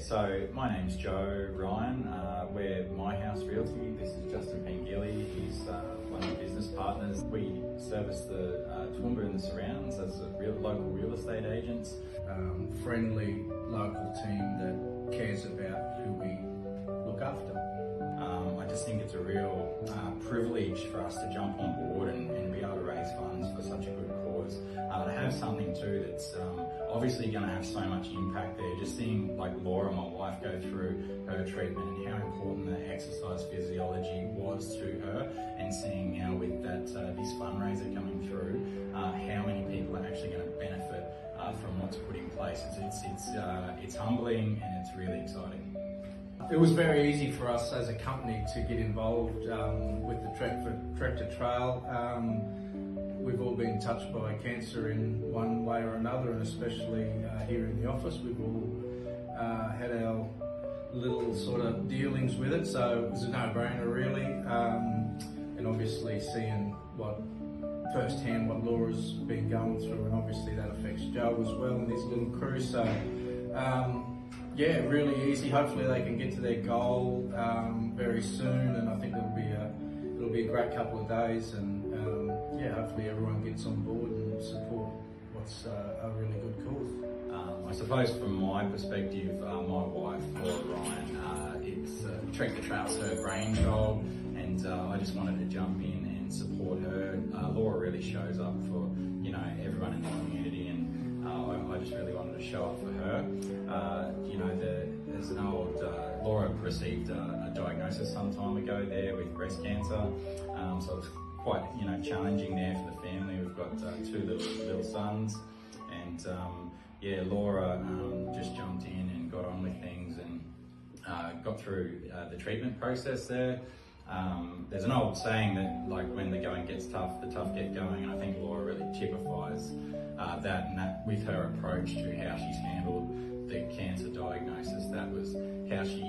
So my name's Joe Ryan. We're Myhouse Realty. This is Justin Pengilly. He's one of the business partners. We service the Toowoomba and the surrounds as local real estate agents. Friendly local team that cares about who we look after. I just think it's a real privilege for us to jump on board and be able to raise funds for such a good cause. To have something too that's obviously going to have so much impact there. Just seeing like Laura, my wife, go through her treatment and how important the exercise physiology was to her, and seeing now with that this fundraiser coming through, how many people are actually going to benefit from what's put in place. It's humbling and it's really exciting. It was very easy for us as a company to get involved with the Tractor Trail. We've all been touched by cancer in one way or another, and especially here in the office, we've all had our little sort of dealings with it, so it was a no-brainer really. And obviously seeing firsthand what Laura's been going through, and obviously that affects Joe as well and his little crew. So yeah, really easy. Hopefully they can get to their goal very soon, and I think it'll be a great couple of days, and yeah, hopefully everyone gets on board and support what's a really good cause. I suppose from my perspective, my wife, Laura Ryan, it's Tractor Trail's her brainchild, and I just wanted to jump in and support her. Laura really shows up for everyone in the community, and I just really wanted to show up for her. There's an old Laura received a diagnosis some time ago there with breast cancer, so it's quite challenging there for the family. We've got two little sons, and yeah, Laura just jumped in and got on with things and got through the treatment process there. There's an old saying that like when the going gets tough, the tough get going, and I think Laura really typifies that, and that with her approach to how she's handled the cancer diagnosis, that was how she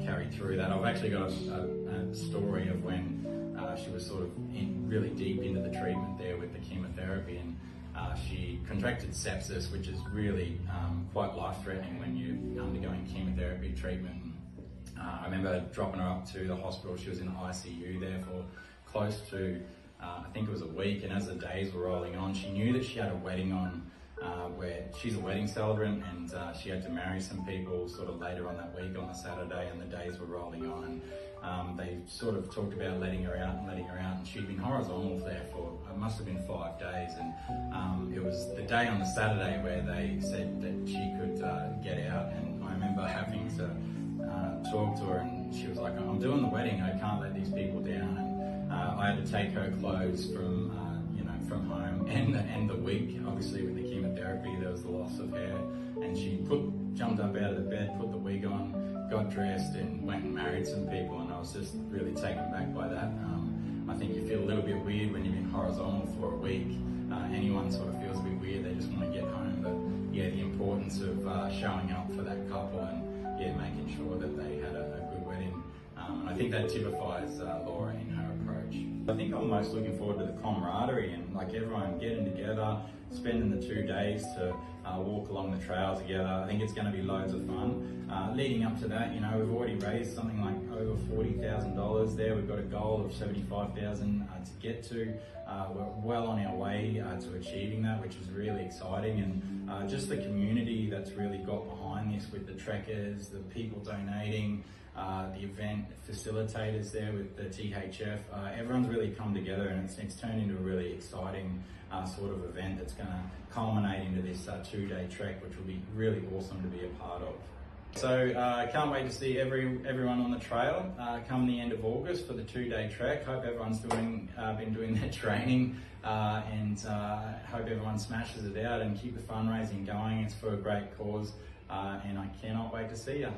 carried through that. I've actually got a story of when she was sort of really deep into the treatment there with the chemotherapy, and she contracted sepsis, which is really quite life-threatening when you're undergoing chemotherapy treatment. I remember dropping her up to the hospital. She was in the ICU there for close to, I think it was a week, and as the days were rolling on, she knew that she had a wedding on, where she's a wedding celebrant, and she had to marry some people sort of later on that week on the Saturday, and the days were rolling on, and they sort of talked about letting her out, and she'd been horizontal there for, it must have been 5 days, and it was the day on the Saturday where they said that she could get out, and I remember having to talk to her, and she was like, I'm doing the wedding, I can't let these people down, and I had to take her clothes from from home, and the week, obviously with the chemotherapy, there was the loss of hair, and she jumped up out of the bed, put the wig on, got dressed, and went and married some people, and I was just really taken back by that. I think you feel a little bit weird when you've been horizontal for a week. Anyone sort of feels a bit weird, they just want to get home, but yeah, the importance of showing up for that couple, and yeah, making sure that they had a good wedding. And I think that typifies Laura in her approach. I think I'm most looking forward to the camaraderie and like everyone getting together, spending the 2 days to walk along the trail together. I think it's going to be loads of fun. Leading up to that, we've already raised something like over $40,000 there. We've got a goal of $75,000 to get to. We're well on our way to achieving that, which is really exciting. And just the community that's really got behind this with the trekkers, the people donating, the event facilitators there with the THF, everyone's really come together, and it's turned into a really exciting sort of event that's going to culminate into this 2-day trek, which will be really awesome to be a part of. So I can't wait to see everyone on the trail come the end of August for the 2-day trek. Hope everyone's been doing their training, and hope everyone smashes it out and keep the fundraising going. It's for a great cause, and I cannot wait to see you.